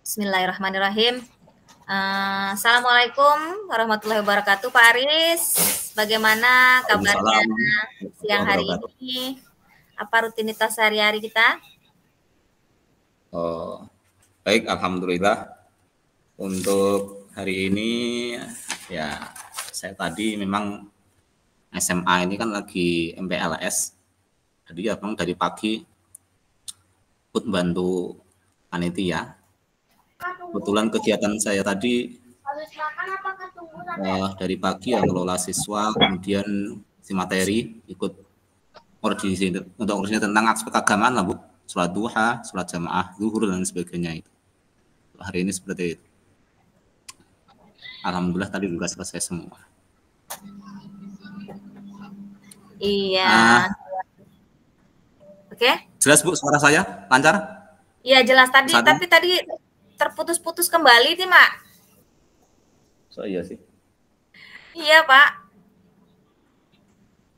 Bismillahirrahmanirrahim. Assalamualaikum warahmatullahi wabarakatuh, Pak Aris. Bagaimana kabarnya Waalaikumsalam siang warahmatullahi hari wabarakatuh. ini? Apa rutinitas sehari-hari kita? Oh, baik, alhamdulillah. Untuk hari ini ya saya tadi memang SMA ini kan lagi MPLS. Jadi ya bang dari pagi ikut bantu panitia. Kebetulan kegiatan saya tadi dari pagi yang ngelola siswa, kemudian si materi ikut koordinasi untuk urusannya tentang aspek keagamaan lah Bu. Sholat duha, sholat jamaah, zuhur dan sebagainya itu. Hari ini seperti itu. Alhamdulillah tadi juga selesai semua. Iya. Oke. Jelas Bu suara saya? Lancar? Iya jelas tadi, Saat tapi tadi terputus-putus kembali nih, Mak. So iya sih. Iya, Pak.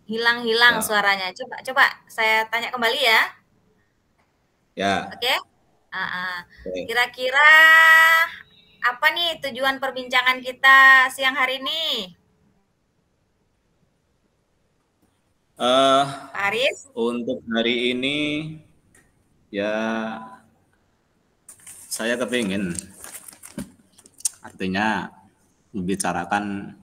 Hilang-hilang Ya. suaranya. Coba saya tanya kembali ya. Ya. Oke. Oke. Kira-kira apa nih tujuan perbincangan kita siang hari ini? Pak Aris? Untuk hari ini ya saya kepingin artinya membicarakan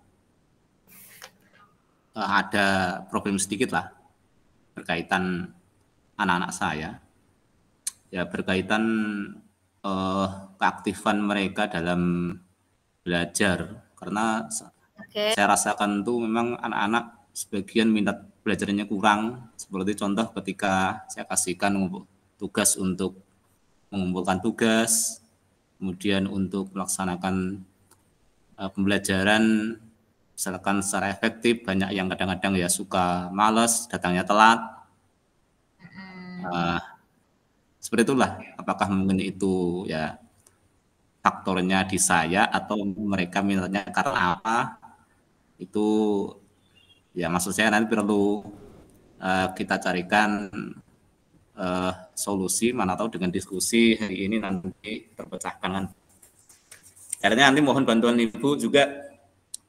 ada problem sedikit lah berkaitan anak-anak saya ya berkaitan keaktifan mereka dalam belajar karena Oke. saya rasakan tuh memang anak-anak sebagian minat belajarnya kurang. Seperti contoh ketika saya kasihkan tugas untuk mengumpulkan tugas, kemudian untuk melaksanakan pembelajaran misalkan secara efektif, banyak yang kadang-kadang ya suka malas, datangnya telat. Seperti itulah, apakah mungkin itu ya faktornya di saya atau mereka minatnya karena apa, itu ya maksud saya nanti perlu kita carikan solusi, mana tahu dengan diskusi hari ini nanti terpecahkan. Karena nanti mohon bantuan Ibu juga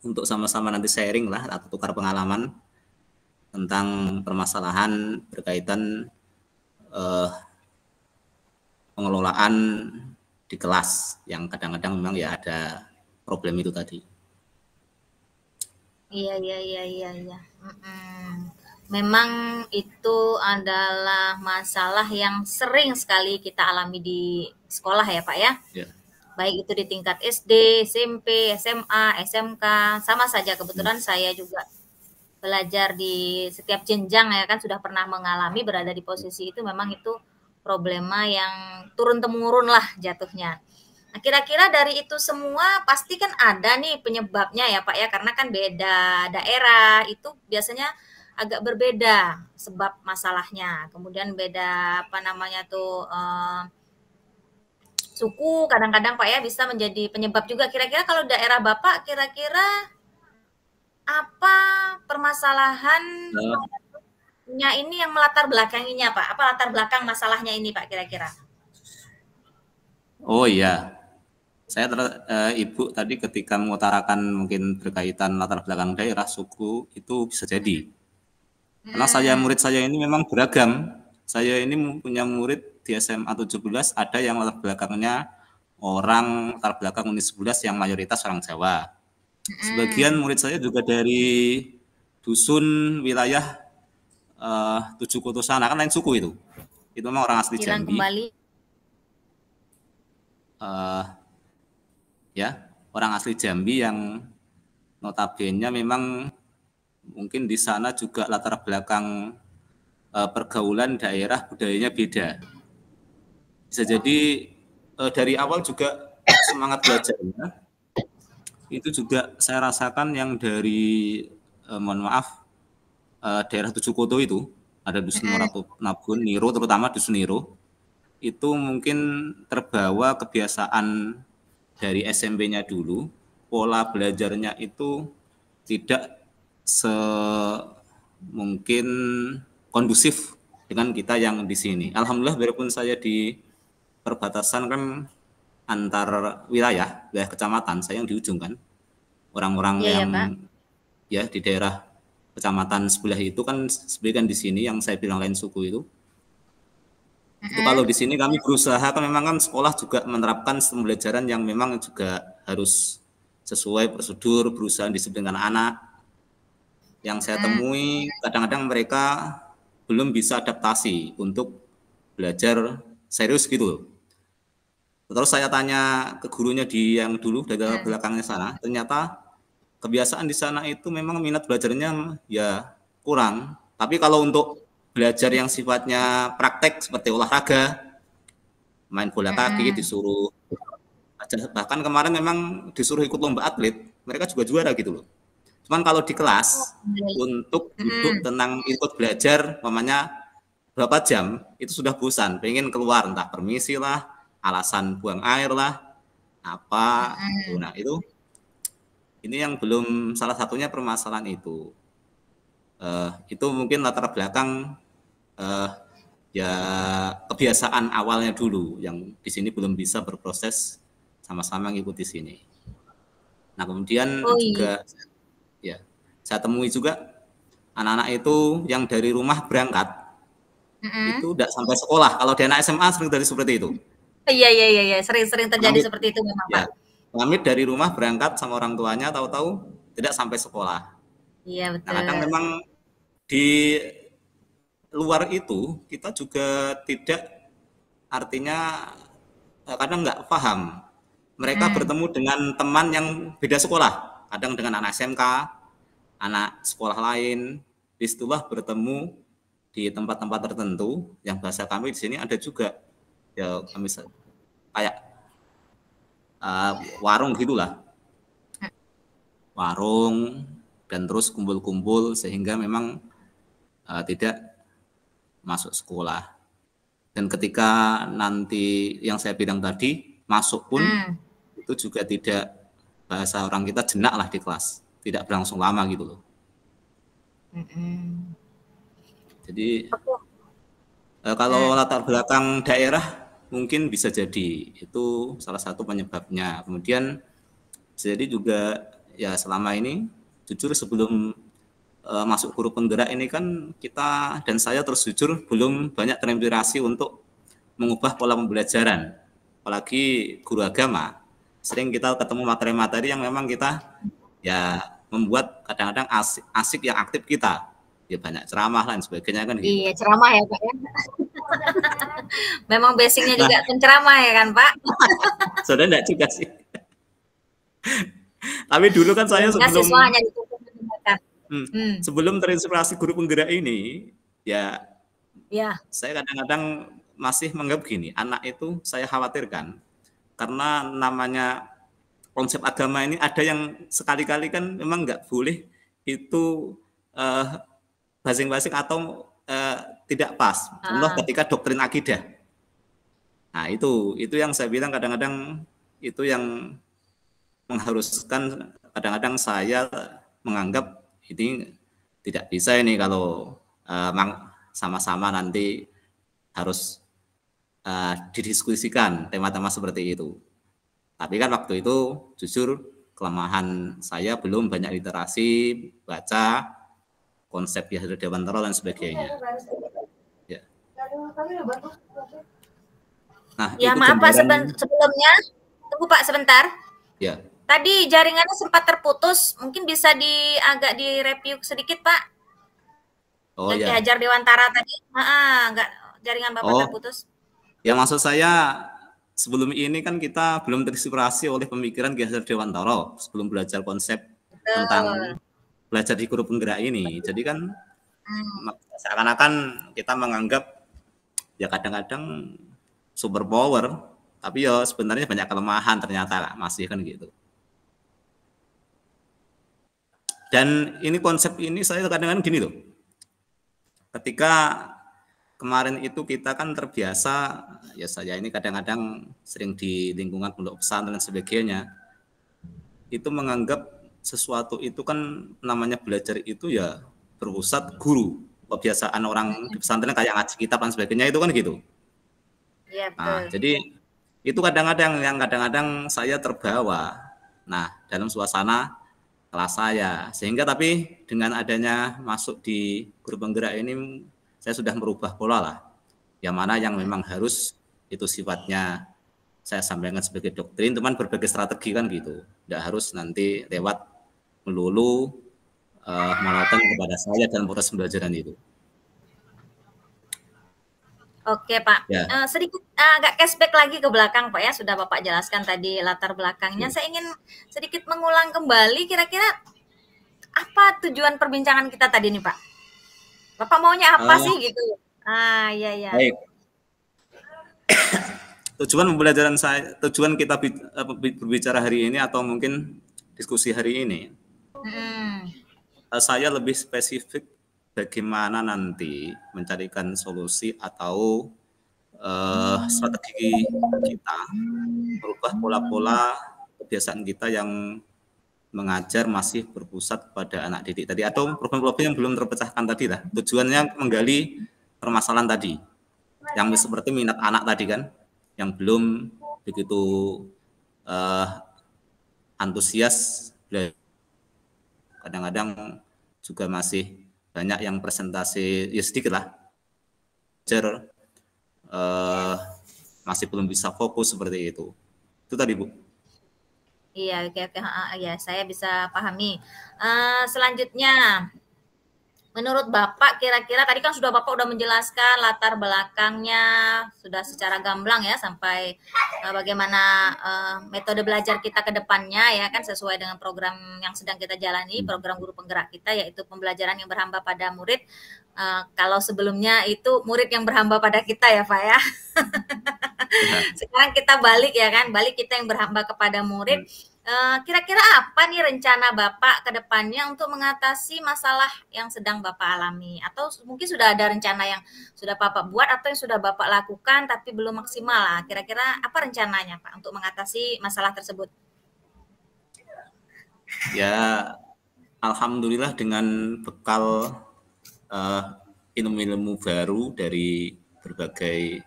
untuk sama-sama nanti sharing lah atau tukar pengalaman tentang permasalahan berkaitan pengelolaan di kelas yang kadang-kadang memang ya ada problem itu tadi. Iya. Memang itu adalah masalah yang sering sekali kita alami di sekolah ya Pak ya. Ya. Baik itu di tingkat SD, SMP, SMA, SMK, sama saja kebetulan saya juga belajar di setiap jenjang ya kan sudah pernah mengalami berada di posisi itu, memang itu problema yang turun-temurun lah jatuhnya. Nah, kira-kira dari itu semua pasti kan ada nih penyebabnya ya Pak ya, karena kan beda daerah itu biasanya agak berbeda sebab masalahnya. Kemudian beda apa namanya tuh suku kadang-kadang Pak ya bisa menjadi penyebab juga. Kira-kira kalau daerah Bapak kira-kira apa permasalahannya ini yang melatar belakanginya Pak? Apa latar belakang masalahnya ini Pak kira-kira? Oh iya, saya Ibu tadi ketika mengutarakan mungkin berkaitan latar belakang daerah suku itu bisa jadi. Karena murid saya ini memang beragam. Saya ini punya murid di SMA 17 ada yang latar belakangnya orang latar belakang Uni 11 yang mayoritas orang Jawa. Sebagian murid saya juga dari dusun wilayah Tujuh Koto sana, kan lain suku itu. Itu memang orang asli Hilang Jambi. kembali. Ya, orang asli Jambi yang notabene memang mungkin di sana juga latar belakang pergaulan daerah budayanya beda. Bisa jadi dari awal juga semangat belajarnya itu juga saya rasakan yang dari mohon maaf daerah Tujuh Koto itu ada dusun Moratonabun, Niro, terutama dusun Niro itu mungkin terbawa kebiasaan dari SMP-nya dulu, pola belajarnya itu tidak mungkin kondusif dengan kita yang di sini. Alhamdulillah biarpun saya di perbatasan kan antar wilayah kecamatan, saya yang di ujung kan, orang-orang Iya ya yang Pak. ya di daerah kecamatan sebelah itu kan sebenarnya kan di sini yang saya bilang lain suku itu kalau di sini kami berusaha kan memang kan sekolah juga menerapkan sistem pembelajaran yang memang juga harus sesuai prosedur, berusaha disiplinkan anak. Yang saya temui kadang-kadang mereka belum bisa adaptasi untuk belajar serius gitu. Terus saya tanya ke gurunya di yang dulu dari belakangnya sana, ternyata kebiasaan di sana itu memang minat belajarnya ya kurang. Tapi kalau untuk belajar yang sifatnya praktek seperti olahraga, main bola kaki disuruh, bahkan kemarin memang disuruh ikut lomba atlet, mereka juga juara gitu loh. Cuman kalau di kelas untuk duduk tentang ikut belajar, mamanya berapa jam itu sudah bosan, pengen keluar entah permisi lah, alasan buang air lah, apa gitu. Nah itu ini yang belum salah satunya permasalahan itu. Itu mungkin latar belakang ya kebiasaan awalnya dulu yang di sini belum bisa berproses sama-sama ngikuti sini. Nah kemudian Oh iya. juga ya saya temui juga anak-anak itu yang dari rumah berangkat itu tidak sampai sekolah. Kalau di anak SMA sering dari seperti itu. Iya iya iya iya, sering-sering terjadi Pamit, seperti itu memang ya Pak. pamit dari rumah berangkat sama orang tuanya, tahu-tahu tidak sampai sekolah. Iya Nah kadang betul. memang di luar itu kita juga tidak artinya kadang nggak paham. Mereka bertemu dengan teman yang beda sekolah, kadang dengan anak SMK, anak sekolah lain, disitulah bertemu di tempat-tempat tertentu yang bahasa kami di sini ada juga ya kami kayak warung gitulah, warung dan terus kumpul-kumpul sehingga memang tidak masuk sekolah. Dan ketika nanti yang saya bilang tadi masuk pun itu juga tidak, bahasa orang kita jenak lah di kelas, tidak berlangsung lama gitu loh. Jadi kalau latar belakang daerah mungkin bisa jadi itu salah satu penyebabnya. Kemudian jadi juga ya selama ini jujur sebelum masuk guru penggerak ini kan kita dan saya terus jujur belum banyak terinspirasi untuk mengubah pola pembelajaran. Apalagi guru agama sering kita ketemu materi-materi yang memang kita ya membuat kadang-kadang asik yang aktif kita ya banyak ceramah dan sebagainya kan gitu. Iya, ceramah ya Pak ya. Memang basicnya Nah, juga penceramah ya kan Pak. saudara enggak juga sih. Tapi dulu kan saya Sehingga siswa sebelum hanya dituntut mendengarkan. sebelum terinspirasi guru penggerak ini ya Ya. saya kadang-kadang masih menganggap gini, anak itu saya khawatirkan karena namanya konsep agama ini ada yang sekali-kali kan memang nggak boleh itu basing-basing atau tidak pas. Contoh ketika doktrin akidah. Nah itu yang saya bilang kadang-kadang itu yang mengharuskan kadang-kadang saya menganggap ini tidak bisa ini kalau sama-sama nanti harus didiskusikan tema-tema seperti itu. Tapi kan waktu itu jujur kelemahan saya belum banyak literasi, baca, konsep Yahya Dewantara dan sebagainya. Ya. Nah, Ya itu maaf Pak gambaran. sebelumnya. Tunggu Pak sebentar. Ya. Tadi jaringannya sempat terputus, mungkin bisa agak direview sedikit Pak. Oh Yang Ki ya. Hajar Dewantara tadi, enggak jaringan Bapak terputus. Ya maksud saya sebelum ini kan kita belum terinspirasi oleh pemikiran Ki Hajar Dewantara sebelum belajar konsep tentang belajar di guru penggerak ini. Jadi kan seakan-akan kita menganggap ya kadang-kadang super power, tapi ya sebenarnya banyak kelemahan ternyata masih kan gitu. Dan ini konsep ini saya kadang-kadang gini loh. Ketika kemarin itu kita kan terbiasa, ya saya ini kadang-kadang sering di lingkungan pondok pesantren dan sebagainya, itu menganggap sesuatu itu kan namanya belajar itu ya berpusat guru. Kebiasaan orang di pesantren kayak ngaji kitab dan sebagainya itu kan gitu. Iya Nah, betul. jadi Itu kadang-kadang saya terbawa. Nah, dalam suasana kelas saya. Sehingga tapi dengan adanya masuk di grup penggerak ini saya sudah merubah pola lah. Yang mana yang memang harus itu sifatnya saya sampaikan sebagai doktrin, teman berbagai strategi kan gitu. Tidak harus nanti lewat melulu monoton kepada saya dalam proses pembelajaran itu. Oke Pak, Ya. sedikit agak cashback lagi ke belakang Pak ya, sudah Bapak jelaskan tadi latar belakangnya. Saya ingin sedikit mengulang kembali, kira-kira apa tujuan perbincangan kita tadi nih Pak? Bapak maunya apa sih gitu? Iya ya. Baik. Tujuan pembelajaran saya, tujuan kita berbicara hari ini atau mungkin diskusi hari ini, saya lebih spesifik bagaimana nanti mencarikan solusi atau strategi kita merubah pola-pola kebiasaan kita yang mengajar masih berpusat pada anak didik tadi atau problem-problem yang belum terpecahkan tadi lah. Tujuannya menggali permasalahan tadi yang seperti minat anak tadi kan, yang belum begitu antusias, kadang-kadang juga masih banyak yang presentasi ya sedikit lah, masih belum bisa fokus seperti itu. Itu tadi Bu. Iya, oke, oke. Ya, saya bisa pahami. Selanjutnya, menurut Bapak kira-kira tadi kan sudah Bapak udah menjelaskan latar belakangnya, sudah secara gamblang ya sampai bagaimana metode belajar kita ke depannya ya kan sesuai dengan program yang sedang kita jalani, program guru penggerak kita yaitu pembelajaran yang berhamba pada murid. Kalau sebelumnya itu murid yang berhamba pada kita ya Pak ya. Sekarang kita balik ya kan, balik kita yang berhamba kepada murid. Kira-kira apa nih rencana Bapak ke depannya untuk mengatasi masalah yang sedang Bapak alami? Atau mungkin sudah ada rencana yang sudah Bapak buat atau yang sudah Bapak lakukan tapi belum maksimal lah. Kira-kira apa rencananya Pak untuk mengatasi masalah tersebut? Ya, alhamdulillah dengan bekal ilmu-ilmu baru dari berbagai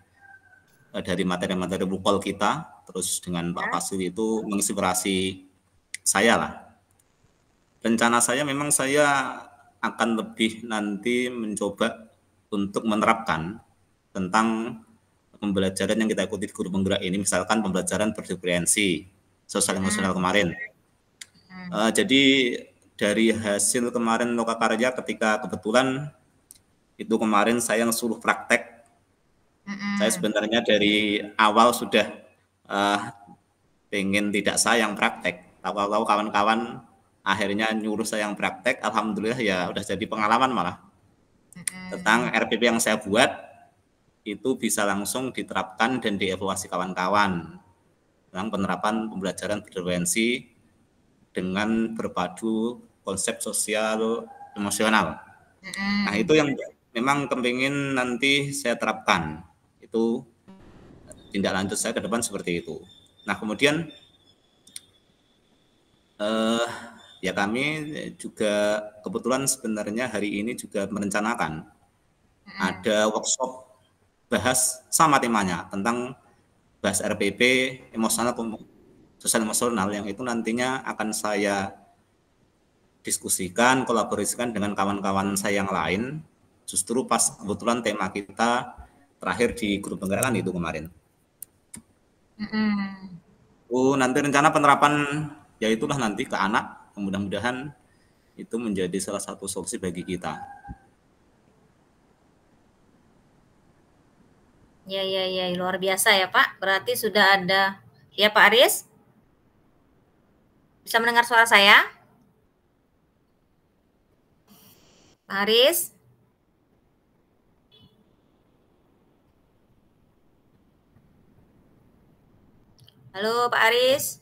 dari materi-materi bukol kita, terus dengan Pak Fasil itu menginspirasi saya lah. Rencana saya memang saya akan lebih nanti mencoba untuk menerapkan tentang pembelajaran yang kita ikuti di guru penggerak ini, misalkan pembelajaran berdiferensi sosial emosional kemarin. Jadi dari hasil kemarin lokakarya ketika kebetulan itu kemarin saya suruh praktek. Saya sebenarnya dari awal sudah pengen tidak saya yang praktek. Tahu-tahu kawan-kawan akhirnya nyuruh saya yang praktek. Alhamdulillah ya udah jadi pengalaman malah. Tentang RPP yang saya buat itu bisa langsung diterapkan dan dievaluasi kawan-kawan tentang penerapan pembelajaran berdiferensi dengan berpadu konsep sosial emosional. Nah itu yang memang kepingin nanti saya terapkan. Itu tindak lanjut saya ke depan seperti itu. Nah kemudian ya kami juga kebetulan sebenarnya hari ini juga merencanakan ada workshop bahas sama temanya tentang bahas RPP emosional sosial emosional yang itu nantinya akan saya diskusikan, kolaborasikan dengan kawan-kawan saya yang lain. Justru pas kebetulan tema kita terakhir di grup penggerak itu kemarin. Nanti rencana penerapan ya itulah nanti ke anak, mudah-mudahan itu menjadi salah satu solusi bagi kita. Ya, luar biasa ya Pak. Berarti sudah ada, ya Pak Aris? Bisa mendengar suara saya? Pak Aris? Halo Pak Aris?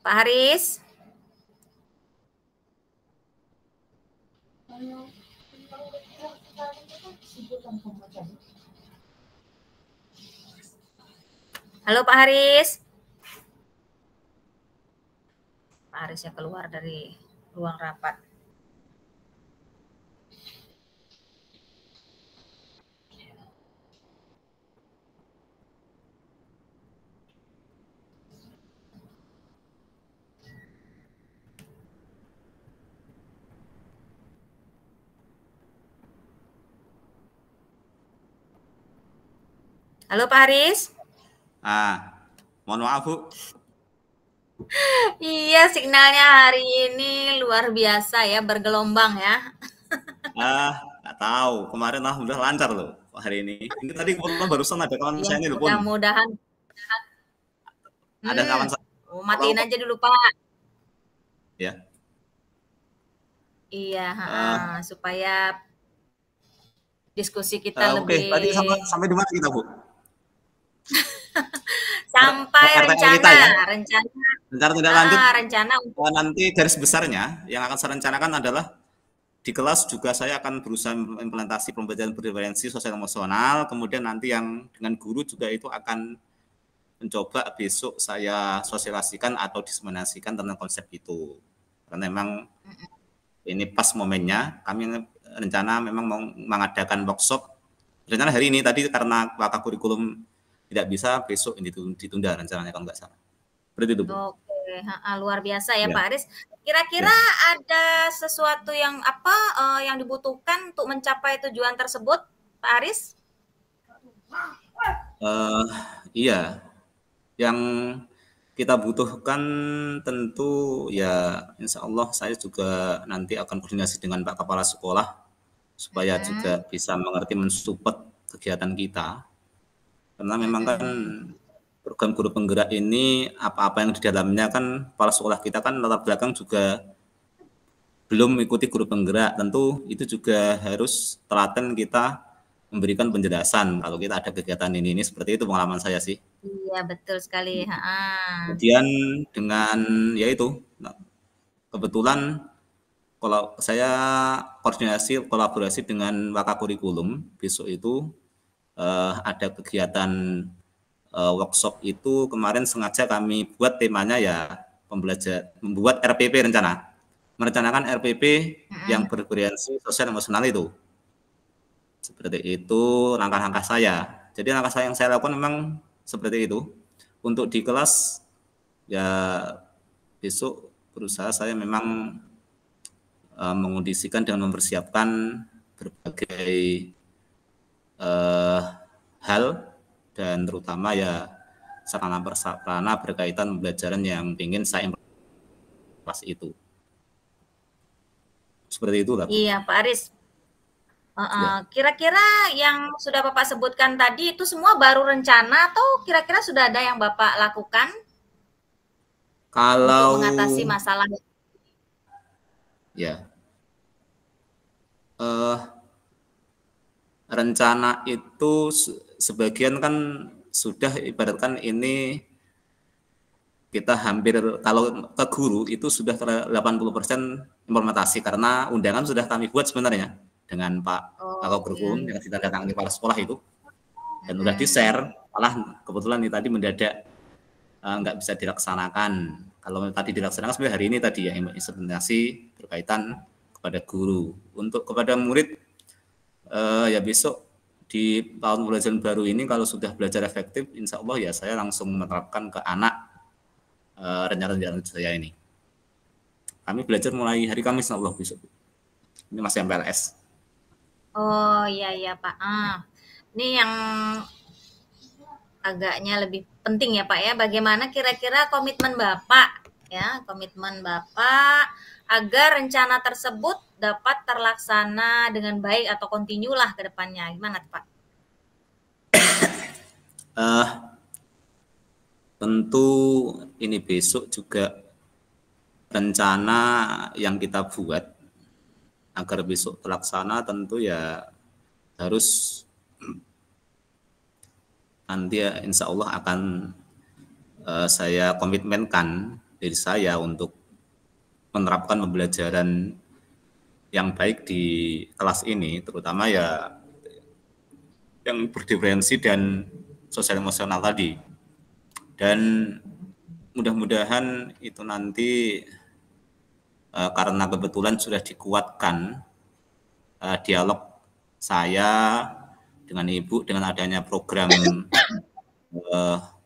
Pak Haris? Halo Pak Haris? Pak Aris ya keluar dari ruang rapat. Halo Pak Haris. Mohon maaf Bu. Iya, signalnya hari ini luar biasa ya, bergelombang ya. Nggak tahu. Kemarin udah lancar loh hari ini. Ini tadi kebetulan barusan ada kawan Iya, saya ini telepon. mudah-mudahan. Ada kawan saya. Oh, matiin aja dulu Pak. Ya. Iya, supaya diskusi kita Oke, tadi sampai di mana kita Bu? Sampai RTL kita ya. Rencana tidak lanjut. Rencana untuk nanti garis besarnya yang akan saya rencanakan adalah di kelas juga saya akan berusaha implementasi pembelajaran bervariasi sosial emosional. Kemudian nanti yang dengan guru juga itu akan mencoba besok saya sosialisasikan atau diseminasikan tentang konsep itu. Karena memang ini pas momennya. Kami rencana memang mau mengadakan workshop. Rencana hari ini tadi karena Waka kurikulum tidak bisa, besok ini ditunda rencananya kalau nggak salah. Seperti itu, Bu. Oke, luar biasa ya, Pak Aris. Kira-kira ada sesuatu yang yang dibutuhkan untuk mencapai tujuan tersebut, Pak Aris? Iya, yang kita butuhkan tentu ya insya Allah saya juga nanti akan koordinasi dengan Pak Kepala Sekolah supaya juga bisa mengerti mensupport kegiatan kita. Karena memang kan program guru penggerak ini apa-apa yang di dalamnya kan kepala sekolah kita kan latar belakang juga belum mengikuti guru penggerak, tentu itu juga harus telaten kita memberikan penjelasan kalau kita ada kegiatan ini seperti itu pengalaman saya sih. Iya betul sekali. Kemudian dengan yaitu kebetulan kalau saya koordinasi kolaborasi dengan Waka Kurikulum besok itu ada kegiatan workshop itu kemarin sengaja kami buat temanya ya membuat RPP merencanakan RPP yang bervariasi sosial emosional itu. Seperti itu langkah-langkah saya. Jadi langkah saya yang saya lakukan memang seperti itu. Untuk di kelas ya besok berusaha saya memang mengondisikan dan mempersiapkan berbagai hal dan terutama ya sarana berkaitan pembelajaran yang ingin saya implementasi itu. Seperti itulah. Iya, Pak Aris. Kira-kira yang sudah Bapak sebutkan tadi itu semua baru rencana atau kira-kira sudah ada yang Bapak lakukan kalau untuk mengatasi masalah? Ya, rencana itu sebagian kan sudah ibaratkan ini kita hampir kalau ke guru itu sudah 80% implementasi karena undangan sudah kami buat sebenarnya dengan Pak Kakak Kurikulum yang kita datang di kepala sekolah itu dan sudah di-share, malah kebetulan ini tadi mendadak nggak bisa dilaksanakan. Kalau tadi dilaksanakan sebenarnya hari ini tadi ya implementasi berkaitan kepada guru. Untuk kepada murid ya besok di tahun pembelajaran baru ini kalau sudah belajar efektif, insya Allah ya saya langsung menerapkan ke anak rencana saya ini. Kami belajar mulai hari Kamis insya Allah besok. Ini masih MPLS. Oh iya Pak. Ini yang agaknya lebih penting ya Pak ya. Bagaimana kira-kira komitmen Bapak agar rencana tersebut dapat terlaksana dengan baik atau kontinu lah ke depannya. Gimana Pak? Tentu ini besok juga rencana yang kita buat agar besok terlaksana tentu ya harus nanti ya insya Allah akan saya komitmenkan diri saya untuk menerapkan pembelajaran yang baik di kelas ini, terutama ya yang berdiferensi dan sosial emosional tadi. Dan mudah-mudahan itu nanti karena kebetulan sudah dikuatkan dialog saya dengan Ibu dengan adanya program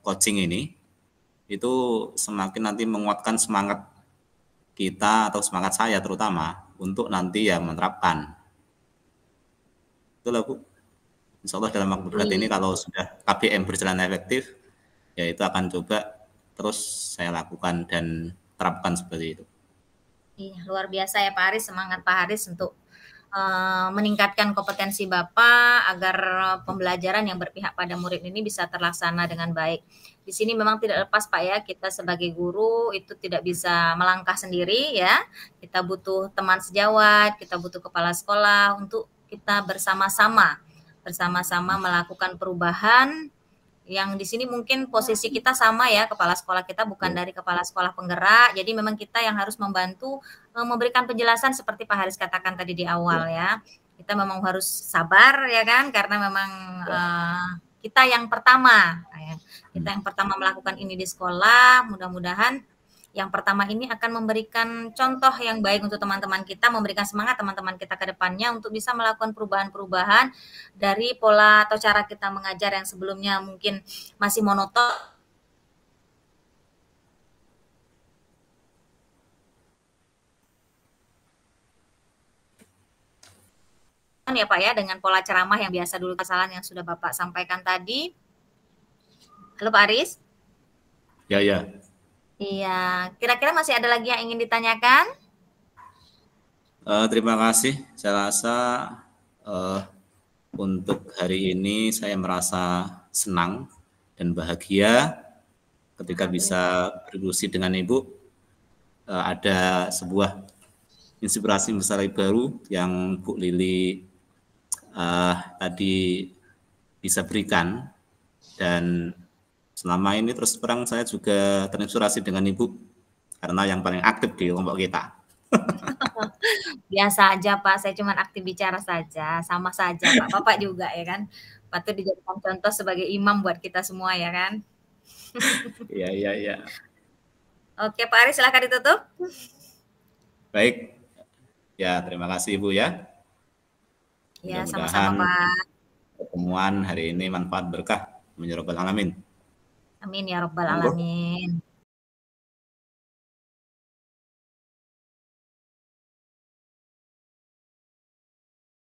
coaching ini, itu semakin nanti menguatkan semangat kita atau semangat saya terutama untuk nanti ya menerapkan. Itulah Bu. Insya Allah dalam waktu dekat ini kalau sudah KBM berjalan efektif, ya itu akan coba terus saya lakukan dan terapkan seperti itu. Iya, luar biasa ya Pak Haris, semangat Pak Haris untuk meningkatkan kompetensi Bapak agar pembelajaran yang berpihak pada murid ini bisa terlaksana dengan baik. Di sini memang tidak lepas Pak ya, kita sebagai guru itu tidak bisa melangkah sendiri ya. Kita butuh teman sejawat, kita butuh kepala sekolah untuk kita bersama-sama melakukan perubahan yang di sini mungkin posisi kita sama ya, kepala sekolah kita bukan dari kepala sekolah penggerak, jadi memang kita yang harus membantu memberikan penjelasan seperti Pak Haris katakan tadi di awal ya. Kita memang harus sabar ya kan, karena memang kita yang pertama, kita yang pertama melakukan ini di sekolah. Mudah-mudahan yang pertama ini akan memberikan contoh yang baik untuk teman-teman kita, memberikan semangat teman-teman kita ke depannya untuk bisa melakukan perubahan-perubahan dari pola atau cara kita mengajar yang sebelumnya mungkin masih monoton. Ya Pak ya, dengan pola ceramah yang biasa dulu, kesalahan yang sudah Bapak sampaikan tadi. Halo Pak Aris? Ya, ya. Iya, kira-kira masih ada lagi yang ingin ditanyakan? Terima kasih. Saya rasa untuk hari ini saya merasa senang dan bahagia ketika bisa berdiskusi dengan Ibu. Ada sebuah inspirasi baru yang Bu Lili tadi bisa berikan, dan selama ini terus terang saya juga terinspirasi dengan Ibu karena yang paling aktif di kelompok kita. Biasa aja Pak, saya cuma aktif bicara saja, sama saja Pak. Bapak juga ya kan, patut dijadikan contoh sebagai imam buat kita semua ya kan. Iya, iya, iya. Oke Pak Aris, silakan ditutup. Baik, ya terima kasih Ibu ya. Ya, sama-sama Pak. Pertemuan hari ini manfaat berkah. Amin ya rabbal alamin. Amin ya rabbal alamin.